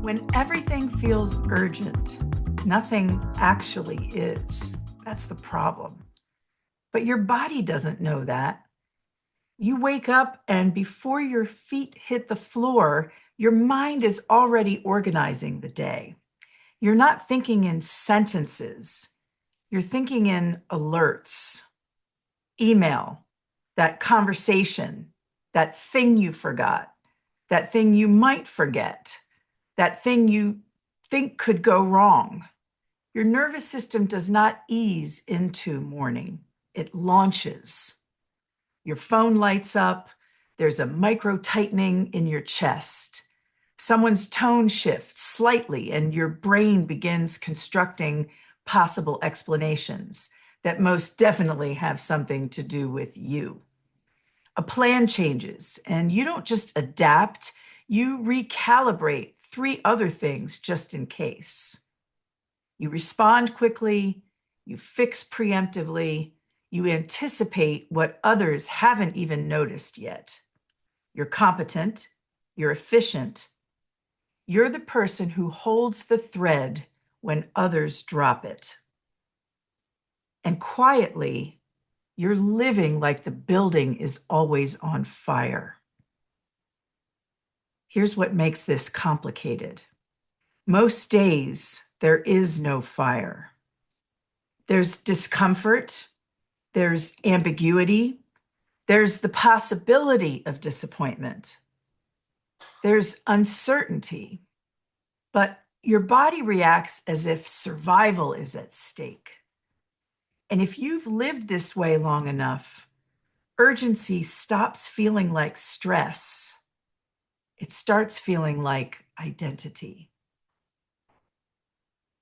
When everything feels urgent, nothing actually is. That's the problem. But your body doesn't know that. You wake up, and before your feet hit the floor, your mind is already organizing the day. You're not thinking in sentences, you're thinking in alerts, email, that conversation, that thing you forgot, that thing you might forget, that thing you think could go wrong. Your nervous system does not ease into morning, it launches. Your phone lights up, there's a micro tightening in your chest. Someone's tone shifts slightly, and your brain begins constructing possible explanations that most definitely have something to do with you. A plan changes, and you don't just adapt, you recalibrate three other things just in case. You respond quickly, you fix preemptively, you anticipate what others haven't even noticed yet. You're competent, you're efficient, you're the person who holds the thread when others drop it. And quietly, you're living like the building is always on fire. Here's what makes this complicated. Most days, there is no fire. There's discomfort, there's ambiguity, there's the possibility of disappointment, there's uncertainty, but your body reacts as if survival is at stake. And if you've lived this way long enough, urgency stops feeling like stress. It starts feeling like identity.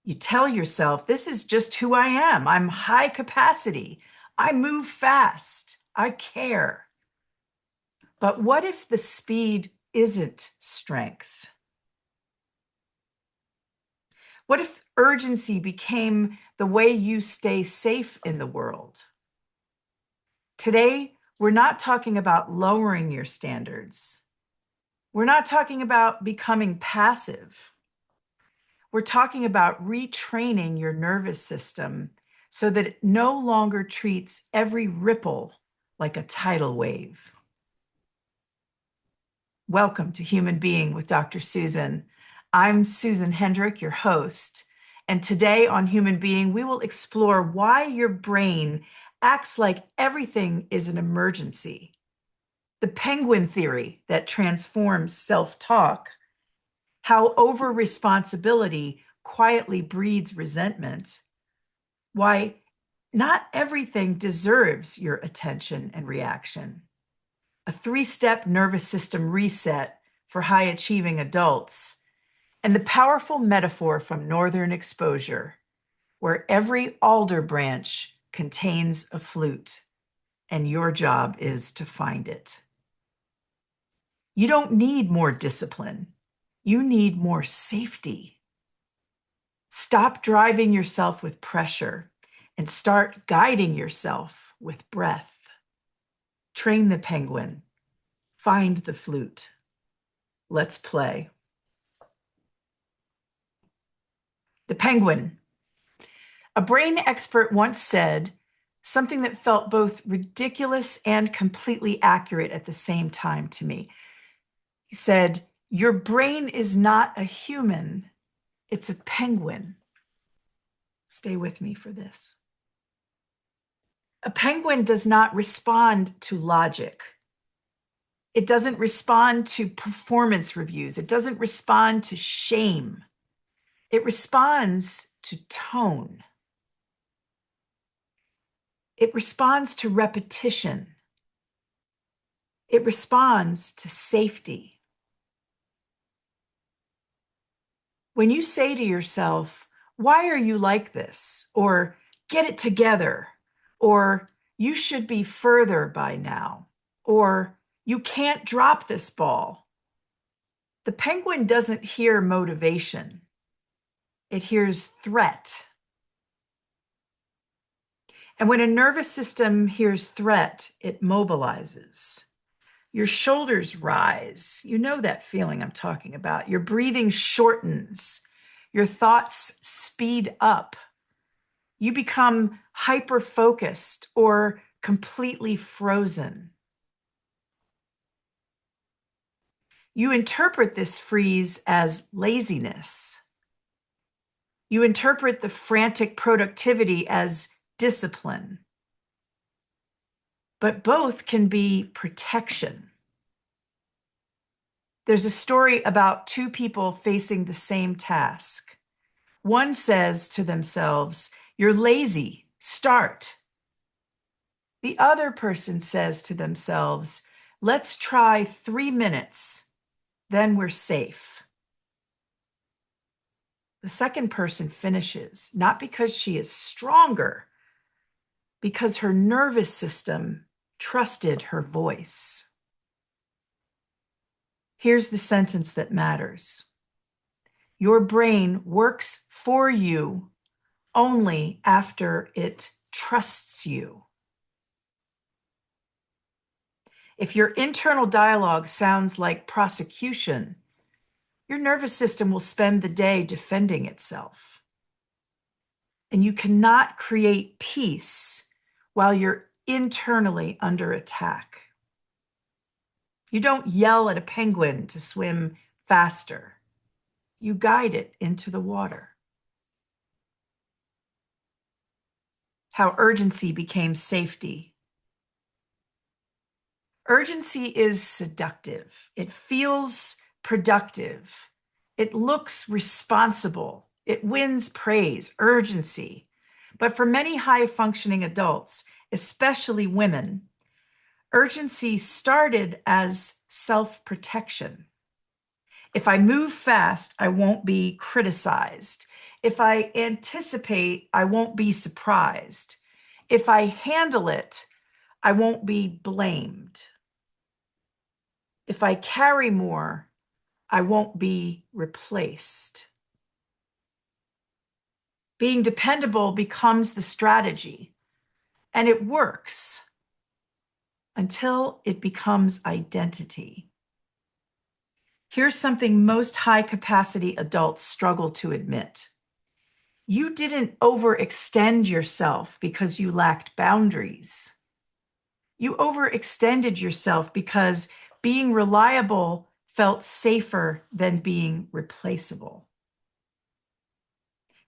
You tell yourself, this is just who I am. I'm high capacity. I move fast. I care. But what if the speed isn't strength? What if urgency became the way you stay safe in the world? Today, we're not talking about lowering your standards. We're not talking about becoming passive. We're talking about retraining your nervous system so that it no longer treats every ripple like a tidal wave. Welcome to Human Being with Dr. Susan. I'm Susan Hendrick, your host. And today on Human Being, we will explore why your brain acts like everything is an emergency. The penguin theory that transforms self-talk, how over-responsibility quietly breeds resentment, why not everything deserves your attention and reaction, a three-step nervous system reset for high-achieving adults, and the powerful metaphor from Northern exposure, where every alder branch contains a flute, and your job is to find it. You don't need more discipline. You need more safety. Stop driving yourself with pressure and start guiding yourself with breath. Train the penguin. Find the flute. Let's play. The penguin. A brain expert once said something that felt both ridiculous and completely accurate at the same time to me. He said, "Your brain is not a human, it's a penguin." Stay with me for this. A penguin does not respond to logic. It doesn't respond to performance reviews. It doesn't respond to shame. It responds to tone. It responds to repetition. It responds to safety. When you say to yourself, "Why are you like this?" or "Get it together," or "You should be further by now," or "You can't drop this ball," the penguin doesn't hear motivation. It hears threat. And when a nervous system hears threat, it mobilizes. Your shoulders rise. You know that feeling I'm talking about. Your breathing shortens. Your thoughts speed up. You become hyper-focused or completely frozen. You interpret this freeze as laziness. You interpret the frantic productivity as discipline. But both can be protection. There's a story about two people facing the same task. One says to themselves, "You're lazy, start." The other person says to themselves, "Let's try 3 minutes, then we're safe." The second person finishes, not because she is stronger, because her nervous system trusted her voice. Here's the sentence that matters. Your brain works for you only after it trusts you. If your internal dialogue sounds like prosecution, your nervous system will spend the day defending itself. And you cannot create peace while you're internally under attack. You don't yell at a penguin to swim faster. You guide it into the water. How urgency became safety. Urgency is seductive. It feels productive. It looks responsible. It wins praise, urgency. But for many high-functioning adults, especially women, urgency started as self-protection. If I move fast, I won't be criticized. If I anticipate, I won't be surprised. If I handle it, I won't be blamed. If I carry more, I won't be replaced. Being dependable becomes the strategy, and it works until it becomes identity. Here's something most high-capacity adults struggle to admit. You didn't overextend yourself because you lacked boundaries. You overextended yourself because being reliable felt safer than being replaceable.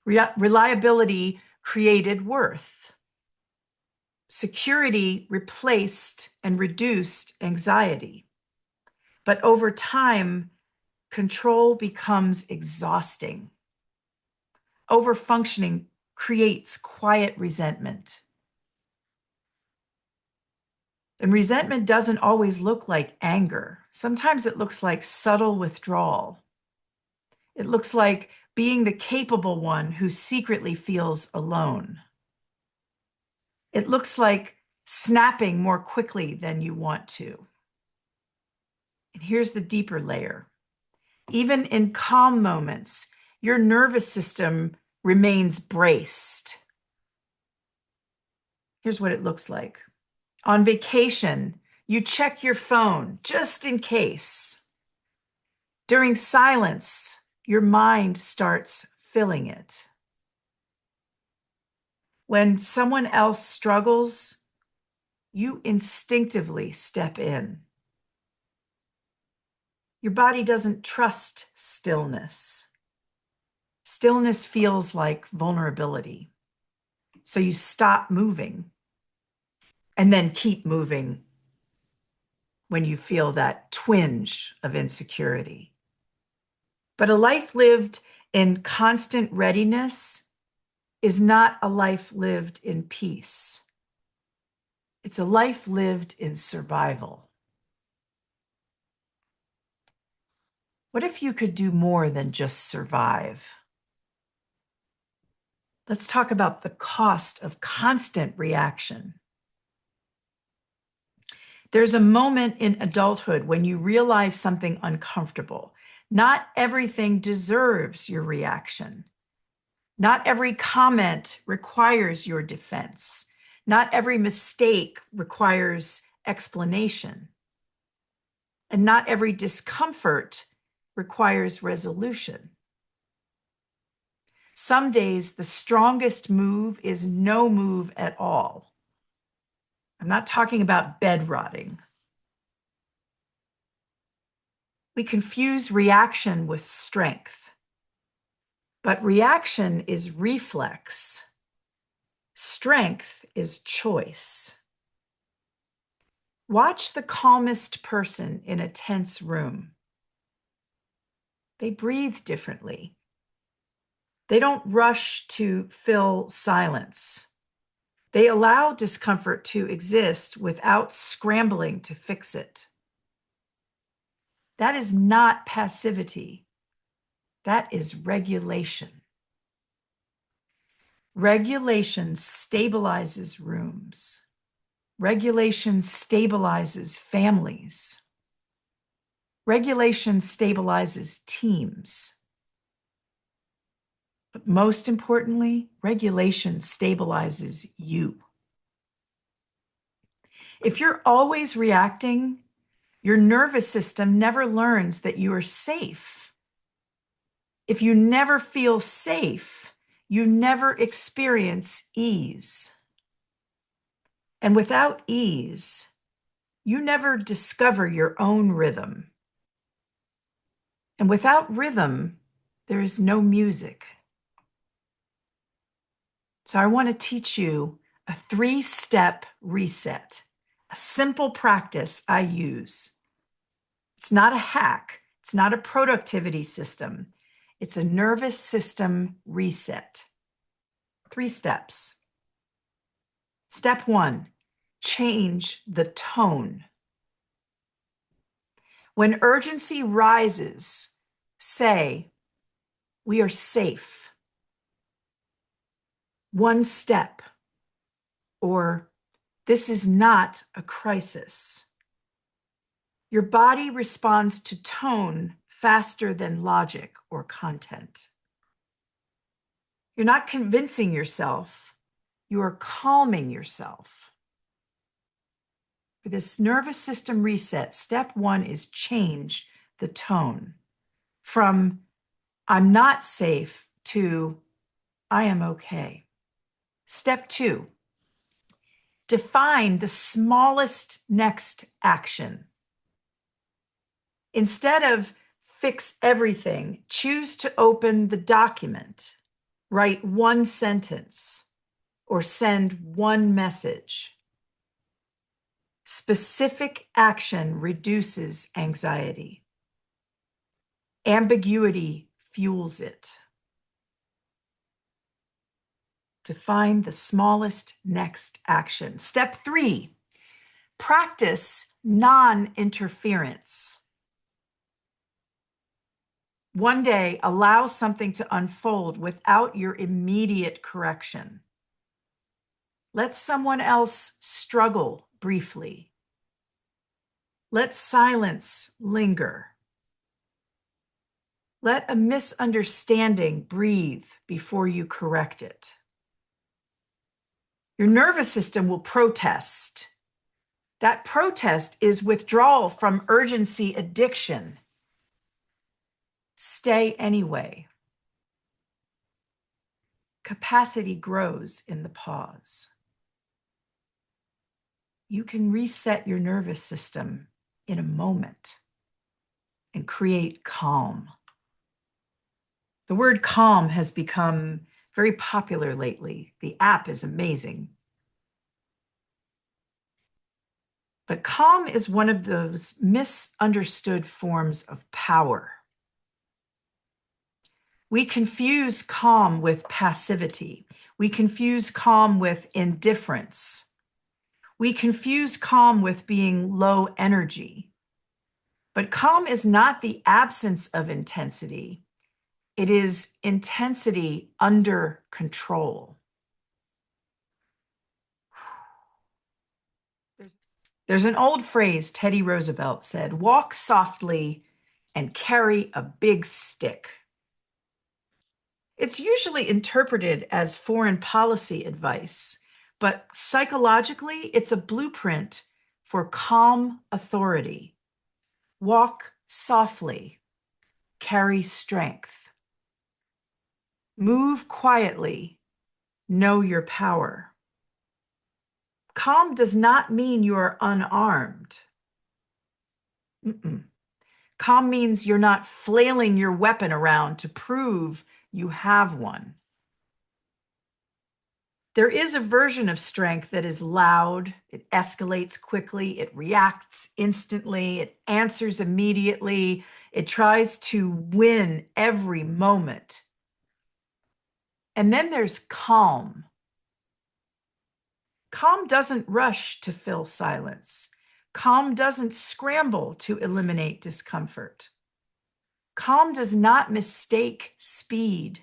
Reliability created worth. Security replaced and reduced anxiety. But over time, control becomes exhausting. Overfunctioning creates quiet resentment. And resentment doesn't always look like anger. Sometimes it looks like subtle withdrawal. It looks like being the capable one who secretly feels alone. It looks like snapping more quickly than you want to. And here's the deeper layer. Even in calm moments, your nervous system remains braced. Here's what it looks like. On vacation, you check your phone just in case. During silence, your mind starts filling it. When someone else struggles, you instinctively step in. Your body doesn't trust stillness. Stillness feels like vulnerability. So you stop moving and then keep moving when you feel that twinge of insecurity. But a life lived in constant readiness is not a life lived in peace. It's a life lived in survival. What if you could do more than just survive? Let's talk about the cost of constant reaction. There's a moment in adulthood when you realize something uncomfortable. Not everything deserves your reaction. Not every comment requires your defense. Not every mistake requires explanation. And not every discomfort requires resolution. Some days, the strongest move is no move at all. I'm not talking about bed rotting. We confuse reaction with strength, but reaction is reflex. Strength is choice. Watch the calmest person in a tense room. They breathe differently. They don't rush to fill silence. They allow discomfort to exist without scrambling to fix it. That is not passivity. That is regulation. Regulation stabilizes rooms. Regulation stabilizes families. Regulation stabilizes teams. But most importantly, regulation stabilizes you. If you're always reacting, your nervous system never learns that you are safe. If you never feel safe, you never experience ease. And without ease, you never discover your own rhythm. And without rhythm, there is no music. So I want to teach you a 3-step reset, a simple practice I use. It's not a hack. It's not a productivity system. It's a nervous system reset. 3 steps. Step 1, change the tone. When urgency rises, say, "We are safe." 1 step, or "This is not a crisis." Your body responds to tone faster than logic or content. You're not convincing yourself, you are calming yourself. For this nervous system reset, step 1 is change the tone from "I'm not safe" to "I am okay." Step 2, define the smallest next action. Instead of fix everything, choose to open the document, write 1 sentence, or send 1 message. Specific action reduces anxiety. Ambiguity fuels it. Define the smallest next action. Step 3, practice non-interference. One day, allow something to unfold without your immediate correction. Let someone else struggle briefly. Let silence linger. Let a misunderstanding breathe before you correct it. Your nervous system will protest. That protest is withdrawal from urgency addiction. Stay anyway. Capacity grows in the pause. You can reset your nervous system in a moment and create calm. The word calm has become very popular lately. The app is amazing. But calm is one of those misunderstood forms of power. We confuse calm with passivity. We confuse calm with indifference. We confuse calm with being low energy. But calm is not the absence of intensity. It is intensity under control. There's an old phrase Teddy Roosevelt said, "Walk softly and carry a big stick." It's usually interpreted as foreign policy advice, but psychologically, it's a blueprint for calm authority. Walk softly. Carry strength. Move quietly. Know your power. Calm does not mean you are unarmed. Mm-mm. Calm means you're not flailing your weapon around to prove you have one. There is a version of strength that is loud, it escalates quickly, it reacts instantly, it answers immediately, it tries to win every moment. And then there's calm. Calm doesn't rush to fill silence. Calm doesn't scramble to eliminate discomfort. Calm does not mistake speed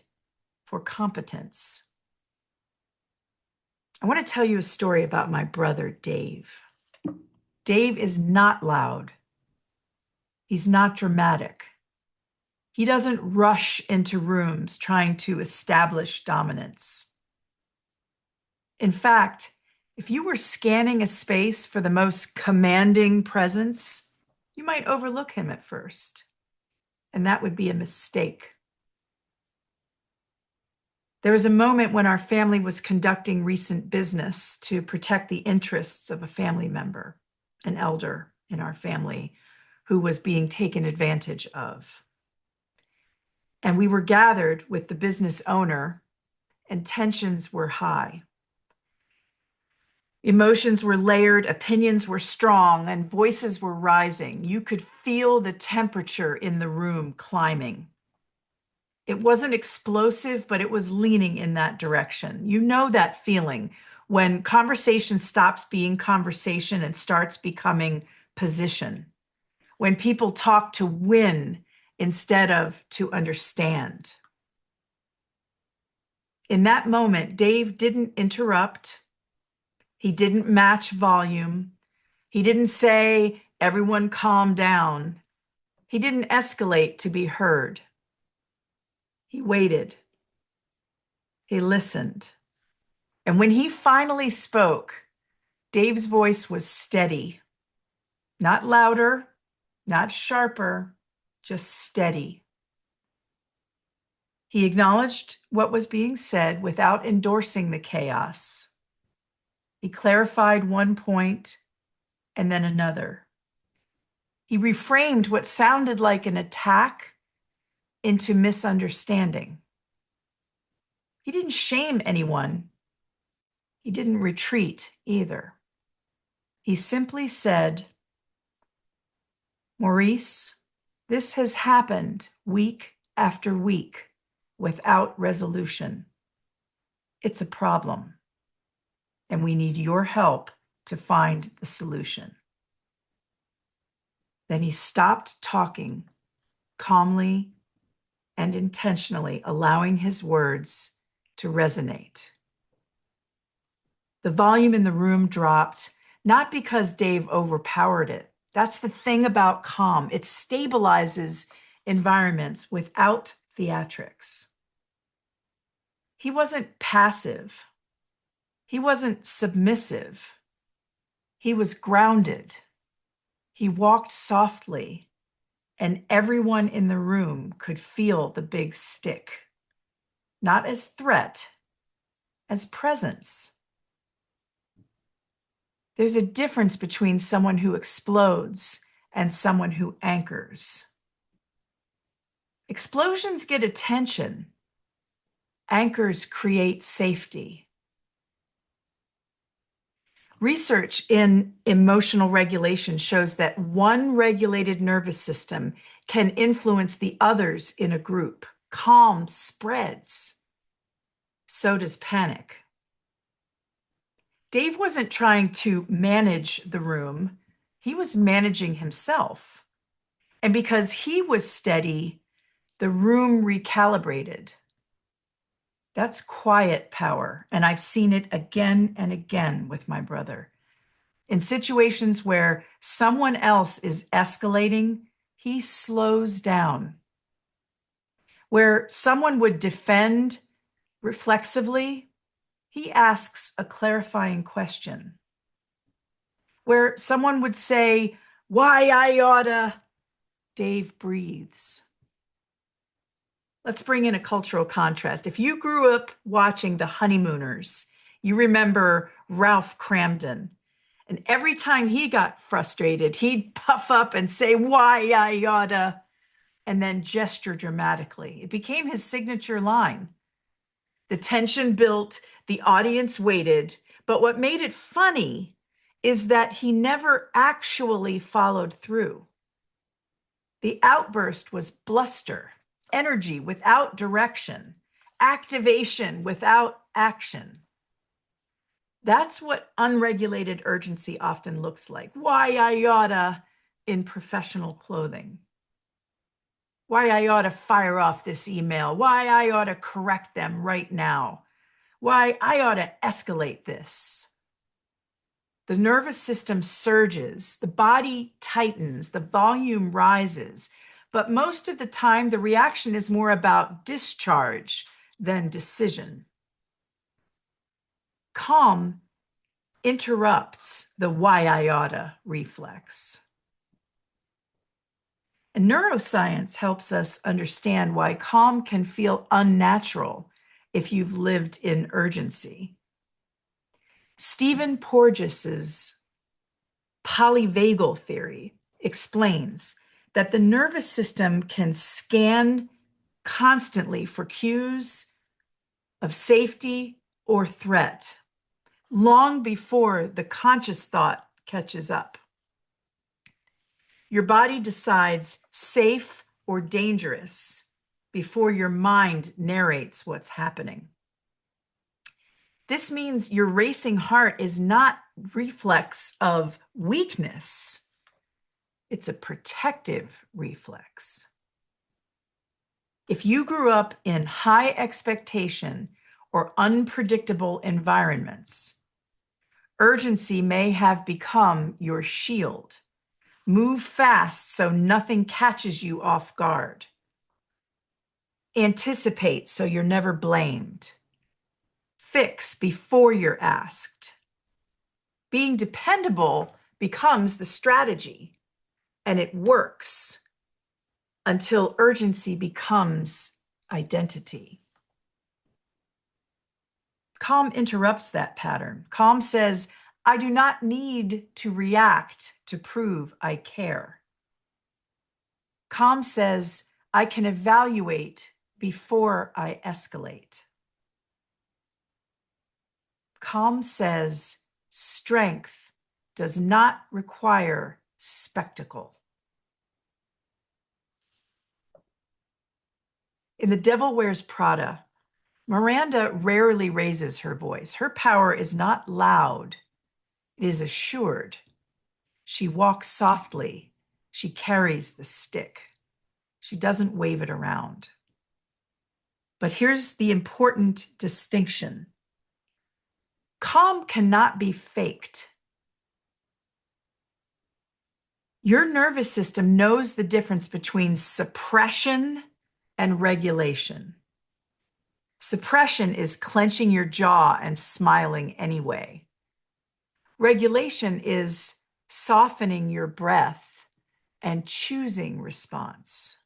for competence. I want to tell you a story about my brother, Dave. Dave is not loud. He's not dramatic. He doesn't rush into rooms trying to establish dominance. In fact, if you were scanning a space for the most commanding presence, you might overlook him at first, and that would be a mistake. There was a moment when our family was conducting recent business to protect the interests of a family member, an elder in our family, who was being taken advantage of. And we were gathered with the business owner, and tensions were high. Emotions were layered, opinions were strong, and voices were rising. You could feel the temperature in the room climbing. It wasn't explosive, but it was leaning in that direction. You know that feeling when conversation stops being conversation and starts becoming position. When people talk to win instead of to understand. In that moment, Dave didn't interrupt. He didn't match volume. He didn't say, everyone calm down. He didn't escalate to be heard. He waited. He listened. And when he finally spoke, Dave's voice was steady, not louder, not sharper, just steady. He acknowledged what was being said without endorsing the chaos. He clarified one point and then another. He reframed what sounded like an attack into misunderstanding. He didn't shame anyone. He didn't retreat either. He simply said, Maurice, this has happened week after week without resolution. It's a problem, and we need your help to find the solution. Then he stopped talking, calmly and intentionally allowing his words to resonate. The volume in the room dropped, not because Dave overpowered it. That's the thing about calm. It stabilizes environments without theatrics. He wasn't passive. He wasn't submissive. He was grounded. He walked softly, and everyone in the room could feel the big stick, not as threat, as presence. There's a difference between someone who explodes and someone who anchors. Explosions get attention. Anchors create safety. Research in emotional regulation shows that one regulated nervous system can influence the others in a group. Calm spreads. So does panic. Dave wasn't trying to manage the room. He was managing himself. And because he was steady, the room recalibrated. That's quiet power, and I've seen it again and again with my brother. In situations where someone else is escalating, he slows down. Where someone would defend reflexively, he asks a clarifying question. Where someone would say, why I oughta, Dave breathes. Let's bring in a cultural contrast. If you grew up watching The Honeymooners, you remember Ralph Cramden. And every time he got frustrated, he'd puff up and say, "Why I oughta," and then gesture dramatically. It became his signature line. The tension built, the audience waited. But what made it funny is that he never actually followed through. The outburst was bluster, energy without direction, activation without action. That's what unregulated urgency often looks like. Why I oughta in professional clothing. Why I oughta fire off this email. Why I oughta correct them right now. Why I oughta escalate this. The nervous system surges, the body tightens, the volume rises. But most of the time, the reaction is more about discharge than decision. Calm interrupts the why I oughta reflex. And neuroscience helps us understand why calm can feel unnatural if you've lived in urgency. Stephen Porges's polyvagal theory explains that the nervous system can scan constantly for cues of safety or threat long before the conscious thought catches up. Your body decides safe or dangerous before your mind narrates what's happening. This means your racing heart is not reflex of weakness. It's a protective reflex. If you grew up in high expectation or unpredictable environments, urgency may have become your shield. Move fast so nothing catches you off guard. Anticipate so you're never blamed. Fix before you're asked. Being dependable becomes the strategy, and it works until urgency becomes identity. Calm interrupts that pattern. Calm says, I do not need to react to prove I care. Calm says, I can evaluate before I escalate. Calm says, strength does not require spectacle. In The Devil Wears Prada, Miranda rarely raises her voice. Her power is not loud, it is assured. She walks softly. She carries the stick. She doesn't wave it around. But here's the important distinction. Calm cannot be faked. Your nervous system knows the difference between suppression and regulation. Suppression is clenching your jaw and smiling anyway. Regulation is softening your breath and choosing response.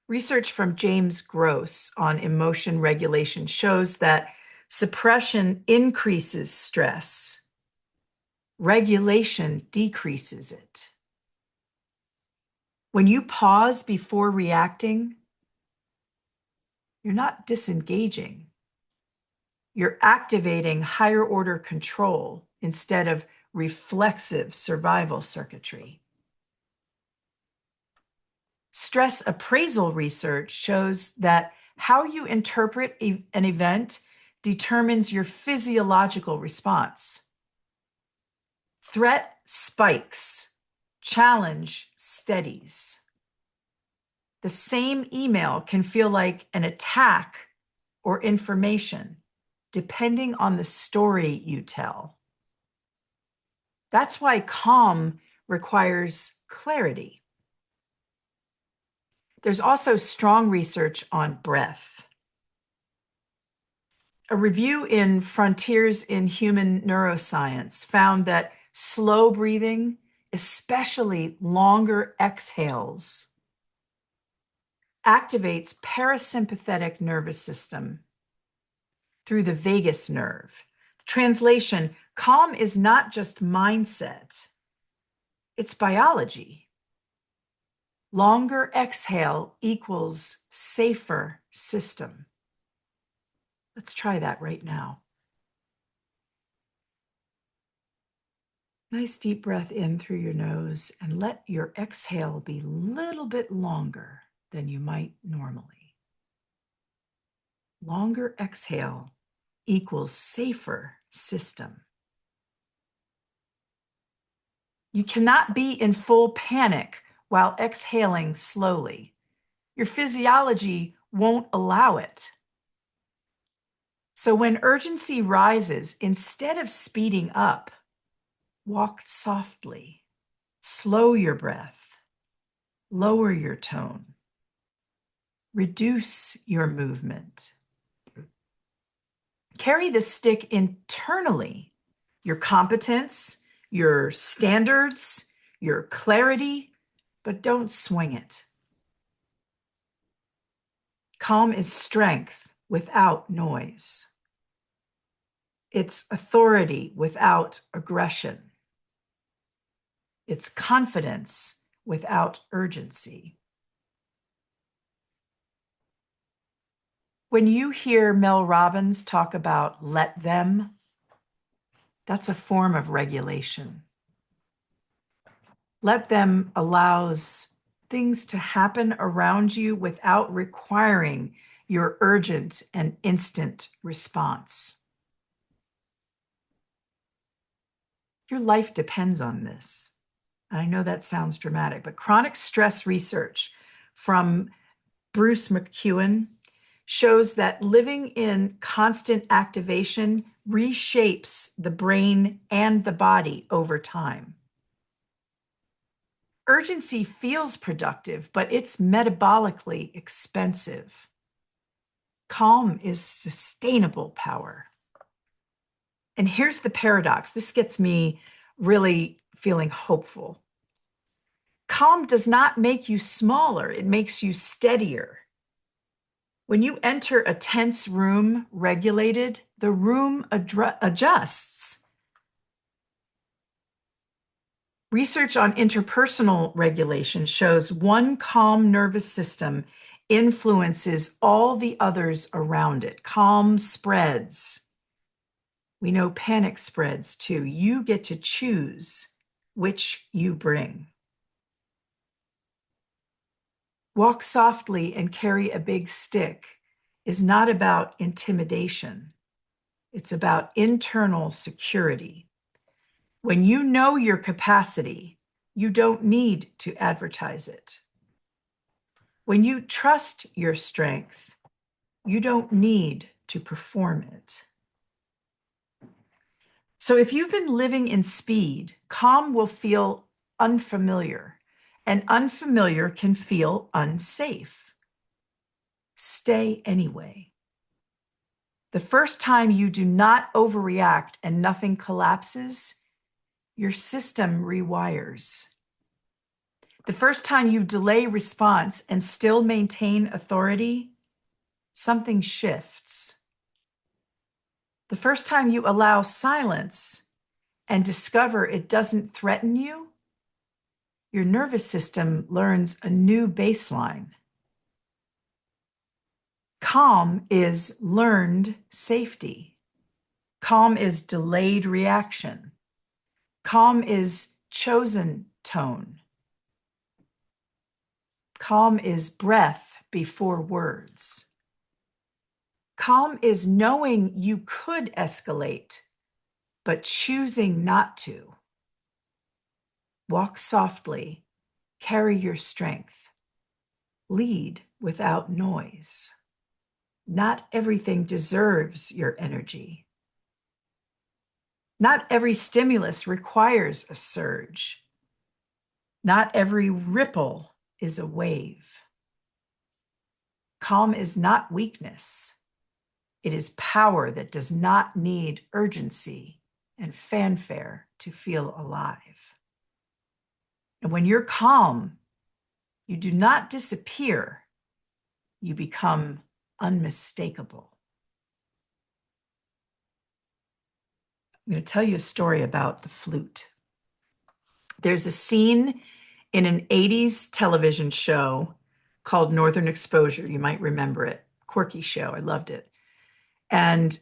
Research from James Gross on emotion regulation shows that suppression increases stress. Regulation decreases it. When you pause before reacting, you're not disengaging. You're activating higher order control instead of reflexive survival circuitry. Stress appraisal research shows that how you interpret an event determines your physiological response. Threat spikes, challenge steadies. The same email can feel like an attack or information, depending on the story you tell. That's why calm requires clarity. There's also strong research on breath. A review in Frontiers in Human Neuroscience found that slow breathing especially longer exhales, activates parasympathetic nervous system through the vagus nerve. Translation, calm is not just mindset, it's biology. Longer exhale equals safer system. Let's try that right now. Nice deep breath in through your nose and let your exhale be a little bit longer than you might normally. Longer exhale equals safer system. You cannot be in full panic while exhaling slowly. Your physiology won't allow it. So when urgency rises, instead of speeding up, walk softly, slow your breath, lower your tone, reduce your movement. Carry the stick internally, your competence, your standards, your clarity, but don't swing it. Calm is strength without noise. It's authority without aggression. It's confidence without urgency. When you hear Mel Robbins talk about let them, that's a form of regulation. Let them allows things to happen around you without requiring your urgent and instant response. Your life depends on this. I know that sounds dramatic, but chronic stress research from Bruce McEwen shows that living in constant activation reshapes the brain and the body over time. Urgency feels productive, but it's metabolically expensive. Calm is sustainable power. And here's the paradox. This gets me really feeling hopeful. Calm does not make you smaller, it makes you steadier. When you enter a tense room regulated, the room adjusts. Research on interpersonal regulation shows one calm nervous system influences all the others around it. Calm spreads. We know panic spreads too. You get to choose which you bring. Walk softly and carry a big stick is not about intimidation. It's about internal security. When you know your capacity, you don't need to advertise it. When you trust your strength, you don't need to perform it. So if you've been living in speed, calm will feel unfamiliar, and unfamiliar can feel unsafe. Stay anyway. The first time you do not overreact and nothing collapses, your system rewires. The first time you delay response and still maintain authority, something shifts. The first time you allow silence and discover it doesn't threaten you, your nervous system learns a new baseline. Calm is learned safety. Calm is delayed reaction. Calm is chosen tone. Calm is breath before words. Calm is knowing you could escalate, but choosing not to. Walk softly, carry your strength, lead without noise. Not everything deserves your energy. Not every stimulus requires a surge. Not every ripple is a wave. Calm is not weakness. It is power that does not need urgency and fanfare to feel alive. And when you're calm, you do not disappear. You become unmistakable. I'm going to tell you a story about the flute. There's a scene in an 80s television show called Northern Exposure. You might remember it. Quirky show. I loved it. And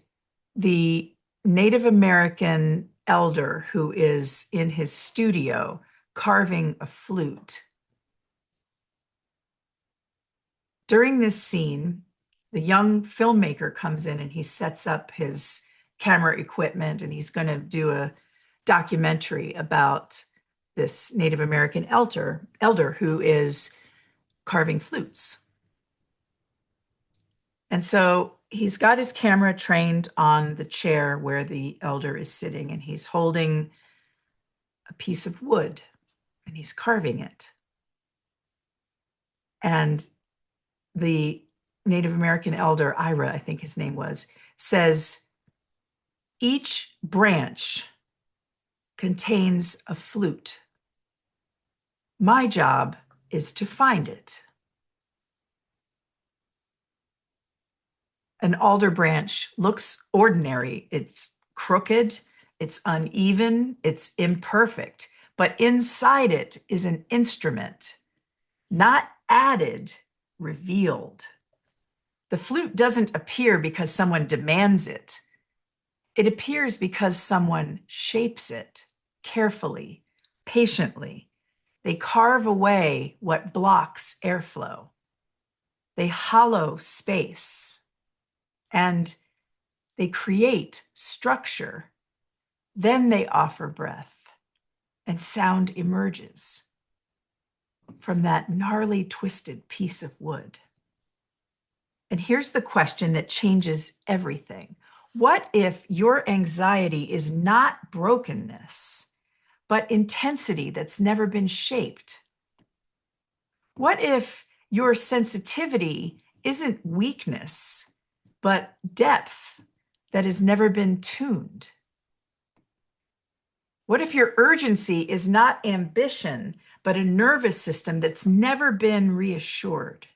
the Native American elder who is in his studio carving a flute. During this scene, the young filmmaker comes in and he sets up his camera equipment, and he's going to do a documentary about this Native American elder who is carving flutes. And so he's got his camera trained on the chair where the elder is sitting, and he's holding a piece of wood and he's carving it. And the Native American elder, Ira, I think his name was, says, each branch contains a flute. My job is to find it. An alder branch looks ordinary. It's crooked, it's uneven, it's imperfect, but inside it is an instrument, not added, revealed. The flute doesn't appear because someone demands it. It appears because someone shapes it carefully, patiently. They carve away what blocks airflow. They hollow space, and they create structure. Then they offer breath, and sound emerges from that gnarly, twisted piece of wood. And here's the question that changes everything. What if your anxiety is not brokenness, but intensity that's never been shaped? What if your sensitivity isn't weakness, but depth that has never been tuned? What if your urgency is not ambition, but a nervous system that's never been reassured?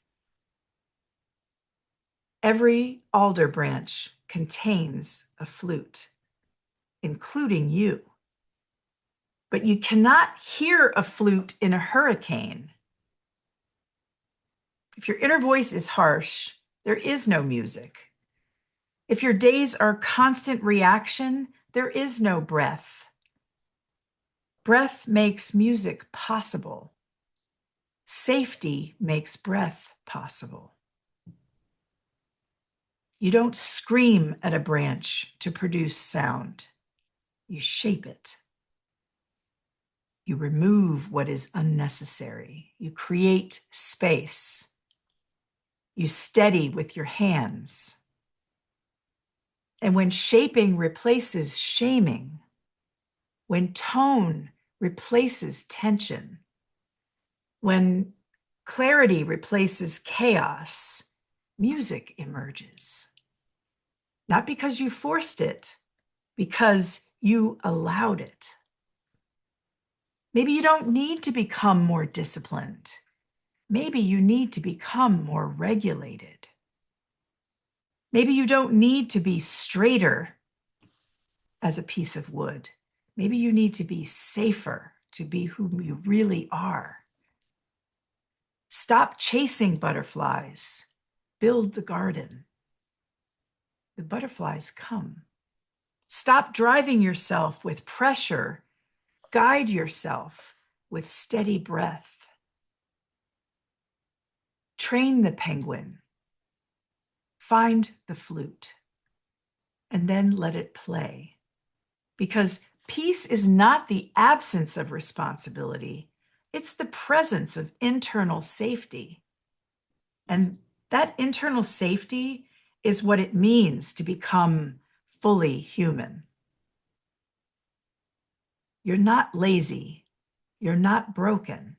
Every alder branch contains a flute, including you. But you cannot hear a flute in a hurricane. If your inner voice is harsh, there is no music. If your days are constant reaction, there is no breath. Breath makes music possible. Safety makes breath possible. You don't scream at a branch to produce sound. You shape it. You remove what is unnecessary. You create space. You steady with your hands. And when shaping replaces shaming, when tone replaces tension, when clarity replaces chaos, music emerges. Not because you forced it, because you allowed it. Maybe you don't need to become more disciplined. Maybe you need to become more regulated. Maybe you don't need to be straighter as a piece of wood. Maybe you need to be safer to be who you really are. Stop chasing butterflies. Build the garden. The butterflies come. Stop driving yourself with pressure. Guide yourself with steady breath. Train the penguin. Find the flute, and then let it play. Because peace is not the absence of responsibility, it's the presence of internal safety. And that internal safety is what it means to become fully human. You're not lazy. You're not broken.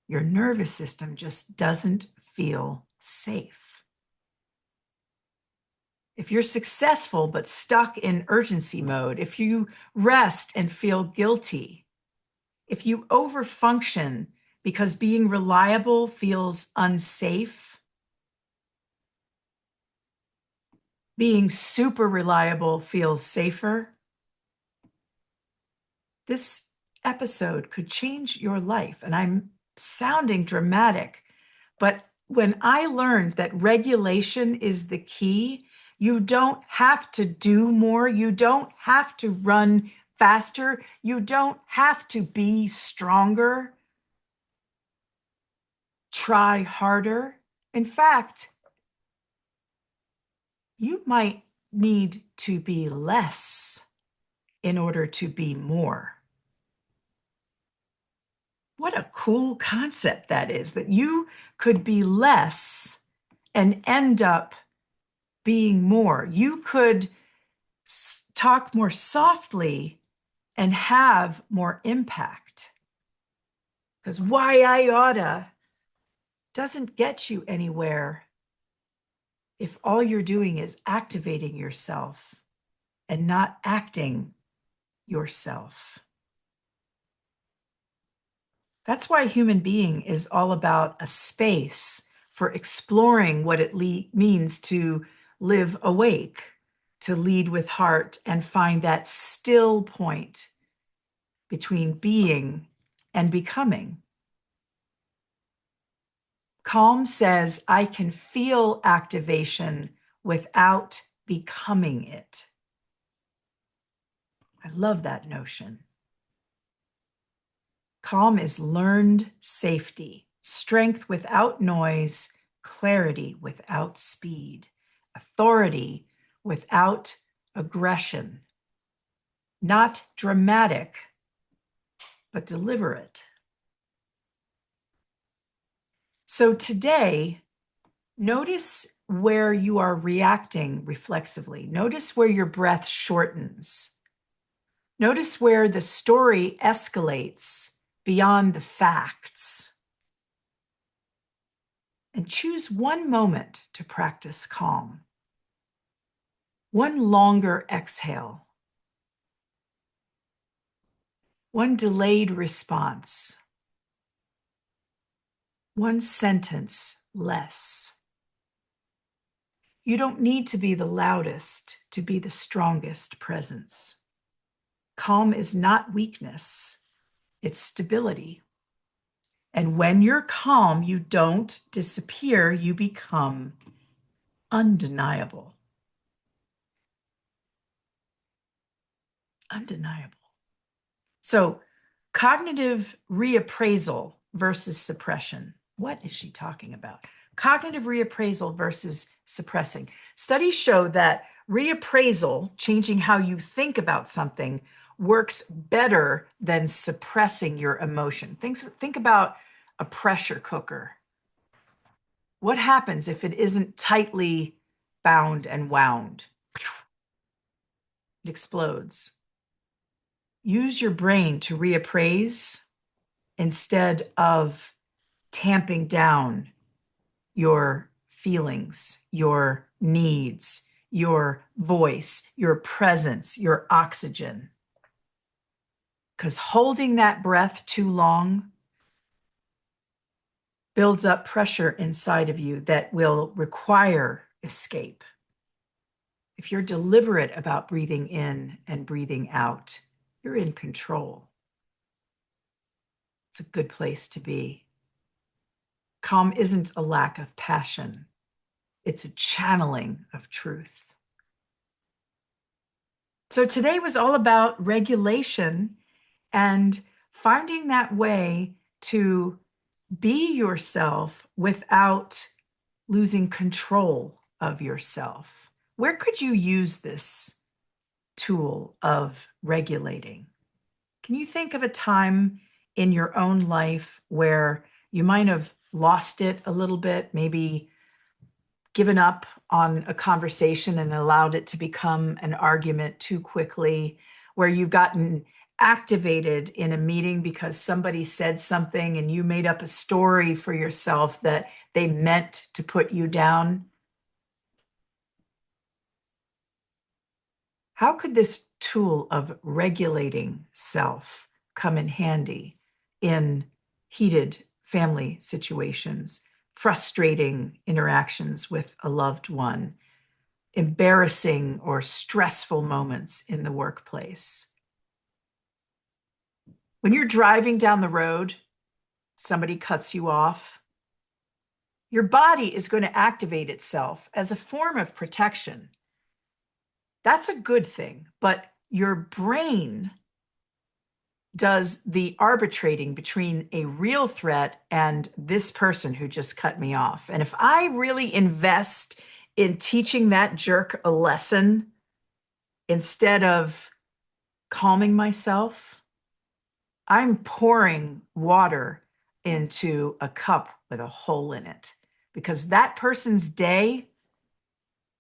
Your nervous system just doesn't feel safe. If you're successful but stuck in urgency mode, if you rest and feel guilty, If you overfunction because being reliable feels unsafe, being super reliable feels safer, this episode could change your life. And I'm sounding dramatic, but when I learned that regulation is the key, you don't have to do more. You don't have to run faster. You don't have to be stronger. Try harder. In fact, you might need to be less in order to be more. What a cool concept that is, that you could be less and end up being more. You could talk more softly and have more impact. Because why I oughta doesn't get you anywhere if all you're doing is activating yourself and not acting yourself. That's why human being is all about a space for exploring what it means to live awake, to lead with heart, and find that still point between being and becoming. Calm says, I can feel activation without becoming it. I love that notion. Calm is learned safety, strength without noise, clarity without speed, authority without aggression. Not dramatic, but deliberate. So today, notice where you are reacting reflexively. Notice where your breath shortens. Notice where the story escalates beyond the facts. And choose one moment to practice calm. One longer exhale. One delayed response. One sentence less. You don't need to be the loudest to be the strongest presence. Calm is not weakness, it's stability. And when you're calm, you don't disappear, you become undeniable. Undeniable. So, cognitive reappraisal versus suppression. What is she talking about? Cognitive reappraisal versus suppressing. Studies show that reappraisal, changing how you think about something, works better than suppressing your emotion. Think about a pressure cooker. What happens if it isn't tightly bound and wound? It explodes. Use your brain to reappraise instead of tamping down your feelings, your needs, your voice, your presence, your oxygen. Because holding that breath too long builds up pressure inside of you that will require escape. If you're deliberate about breathing in and breathing out, you're in control. It's a good place to be. Calm isn't a lack of passion. It's a channeling of truth. So today was all about regulation and finding that way to be yourself without losing control of yourself. Where could you use this tool of regulating? Can you think of a time in your own life where you might have lost it a little bit, maybe given up on a conversation and allowed it to become an argument too quickly, where you've gotten activated in a meeting because somebody said something and you made up a story for yourself that they meant to put you down? How could this tool of regulating self come in handy in heated family situations, frustrating interactions with a loved one, embarrassing or stressful moments in the workplace. When you're driving down the road, somebody cuts you off, your body is going to activate itself as a form of protection. That's a good thing, but your brain does the arbitrating between a real threat and this person who just cut me off. And if I really invest in teaching that jerk a lesson instead of calming myself, I'm pouring water into a cup with a hole in it, because that person's day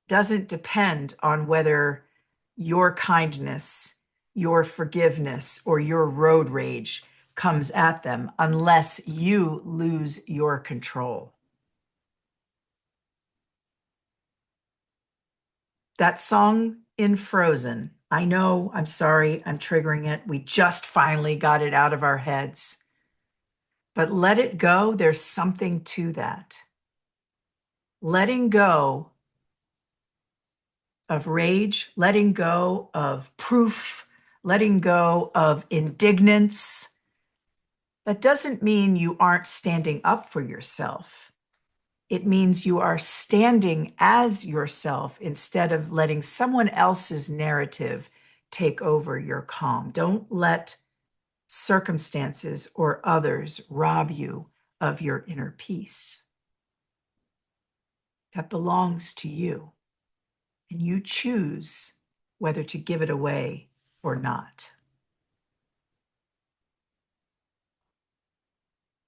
doesn't depend on whether your kindness, your forgiveness, or your road rage comes at them unless you lose your control. That song in Frozen, I know, I'm sorry, I'm triggering it. We just finally got it out of our heads. But let it go. There's something to that. Letting go of rage, letting go of proof, letting go of indignance. That doesn't mean you aren't standing up for yourself. It means you are standing as yourself instead of letting someone else's narrative take over your calm. Don't let circumstances or others rob you of your inner peace. That belongs to you, and you choose whether to give it away or not.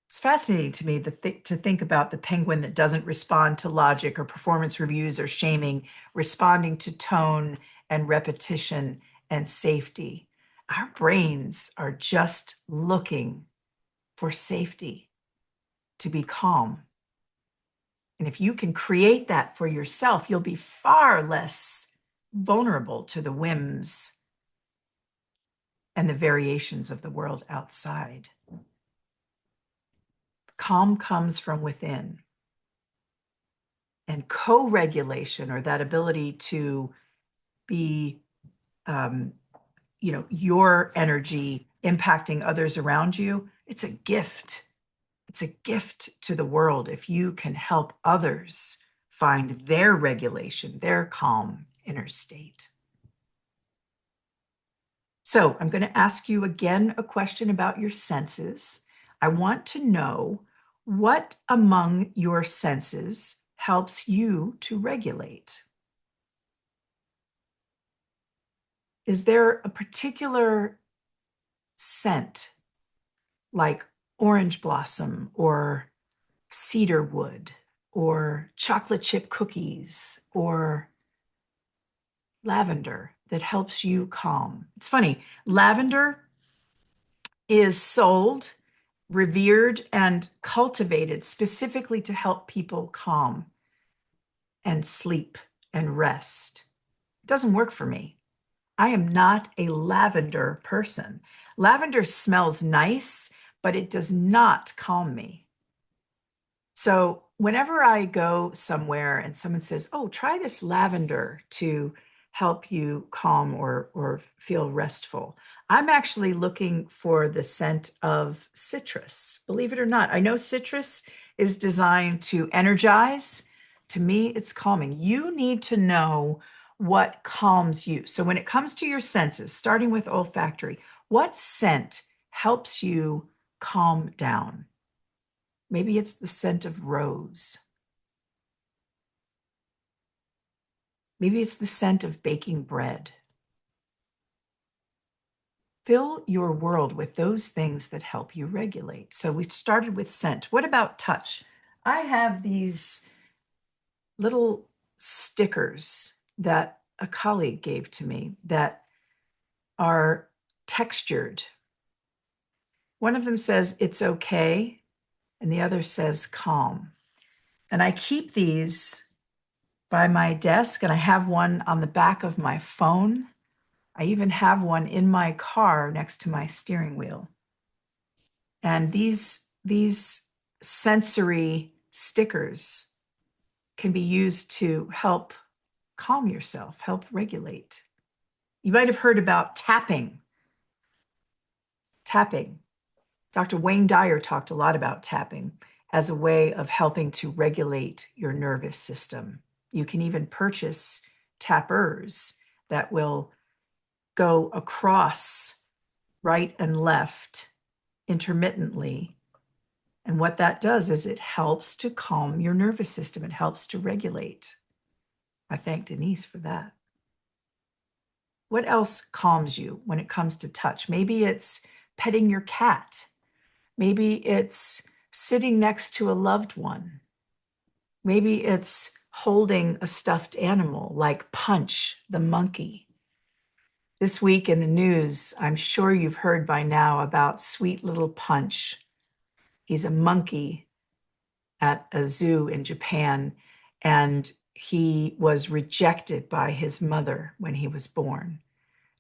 It's fascinating to me to think about the penguin that doesn't respond to logic or performance reviews or shaming, responding to tone and repetition and safety. Our brains are just looking for safety, to be calm. And if you can create that for yourself, you'll be far less vulnerable to the whims and the variations of the world outside. Calm comes from within. And co-regulation, or that ability to be, your energy impacting others around you, it's a gift. It's a gift to the world if you can help others find their regulation, their calm inner state. So I'm going to ask you again a question about your senses. I want to know what among your senses helps you to regulate. Is there a particular scent, like orange blossom or cedar wood or chocolate chip cookies or lavender, that helps you calm? It's funny, lavender is sold, revered, and cultivated specifically to help people calm and sleep and rest. It doesn't work for me. I am not a lavender person. Lavender smells nice, but it does not calm me. So whenever I go somewhere and someone says, "Oh, try this lavender to help you calm or feel restful," I'm actually looking for the scent of citrus. Believe it or not, I know citrus is designed to energize. To me, it's calming. You need to know what calms you. So when it comes to your senses, starting with olfactory, what scent helps you calm down? Maybe it's the scent of rose. Maybe it's the scent of baking bread. Fill your world with those things that help you regulate. So we started with scent. What about touch? I have these little stickers that a colleague gave to me that are textured. One of them says, "It's okay," and the other says, "Calm." And I keep these by my desk, and I have one on the back of my phone. I even have one in my car next to my steering wheel. And these sensory stickers can be used to help calm yourself, help regulate. You might have heard about tapping. Tapping. Dr. Wayne Dyer talked a lot about tapping as a way of helping to regulate your nervous system. You can even purchase tappers that will go across right and left intermittently. And what that does is it helps to calm your nervous system. It helps to regulate. I thank Denise for that. What else calms you when it comes to touch? Maybe it's petting your cat. Maybe it's sitting next to a loved one. Maybe it's holding a stuffed animal like Punch, the monkey. This week in the news, I'm sure you've heard by now about sweet little Punch. He's a monkey at a zoo in Japan, and he was rejected by his mother when he was born.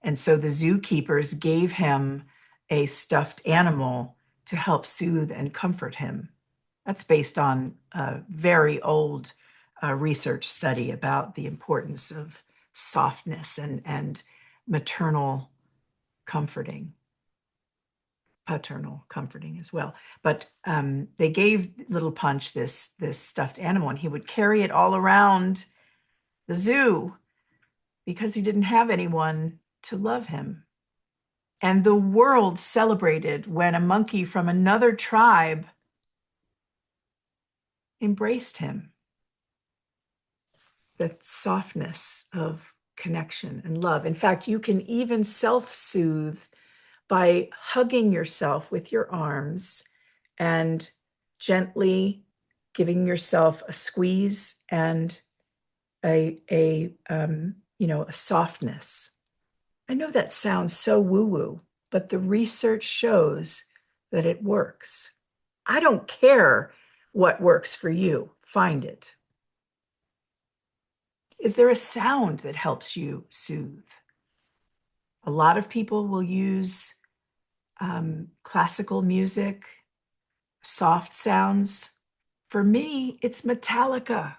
And so the zookeepers gave him a stuffed animal to help soothe and comfort him. That's based on a very old research study about the importance of softness and maternal comforting, paternal comforting as well. But they gave little Punch this stuffed animal, and he would carry it all around the zoo because he didn't have anyone to love him. And the world celebrated when a monkey from another tribe embraced him. The softness of connection and love. In fact, you can even self-soothe by hugging yourself with your arms and gently giving yourself a squeeze and a softness. I know that sounds so woo-woo, but the research shows that it works. I don't care what works for you. Find it. Is there a sound that helps you soothe? A lot of people will use classical music, soft sounds. For me, it's Metallica.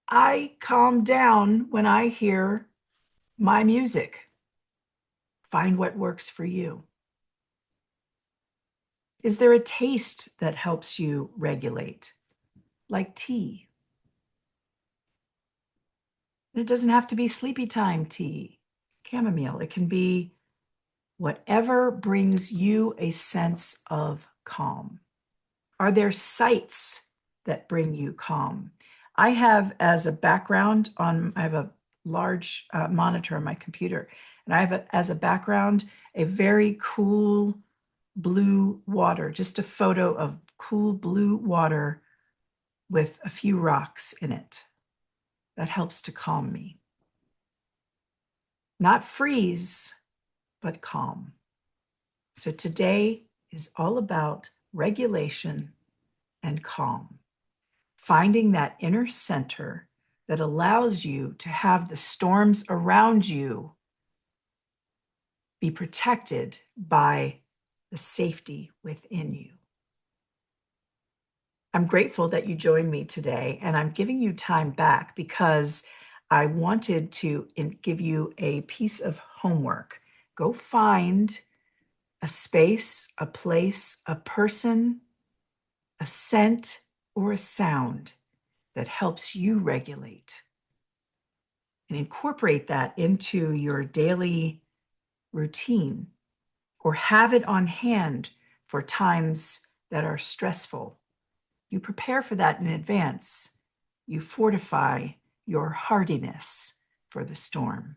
I calm down when I hear my music. Find what works for you. Is there a taste that helps you regulate, like tea? And it doesn't have to be sleepy time tea, chamomile. It can be whatever brings you a sense of calm. Are there sights that bring you calm? I have as a background I have a large monitor on my computer, and I have as a background a very cool blue water, just a photo of cool blue water with a few rocks in it. That helps to calm me. Not freeze, but calm. So today is all about regulation and calm. Finding that inner center that allows you to have the storms around you be protected by the safety within you. I'm grateful that you joined me today, and I'm giving you time back because I wanted to give you a piece of homework. Go find a space, a place, a person, a scent, or a sound that helps you regulate, and incorporate that into your daily routine, or have it on hand for times that are stressful. You prepare for that in advance. You fortify your hardiness for the storm.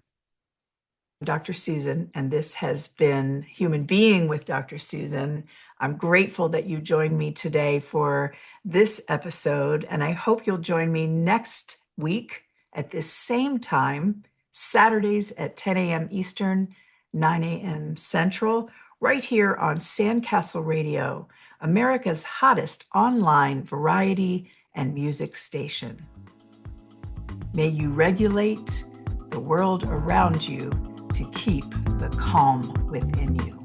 I'm Dr. Susan, and this has been Human Being with Dr. Susan. I'm grateful that you joined me today for this episode, and I hope you'll join me next week at this same time, Saturdays at 10 a.m. Eastern, 9 a.m. Central, right here on Sandcastle Radio, America's hottest online variety and music station. May you regulate the world around you to keep the calm within you.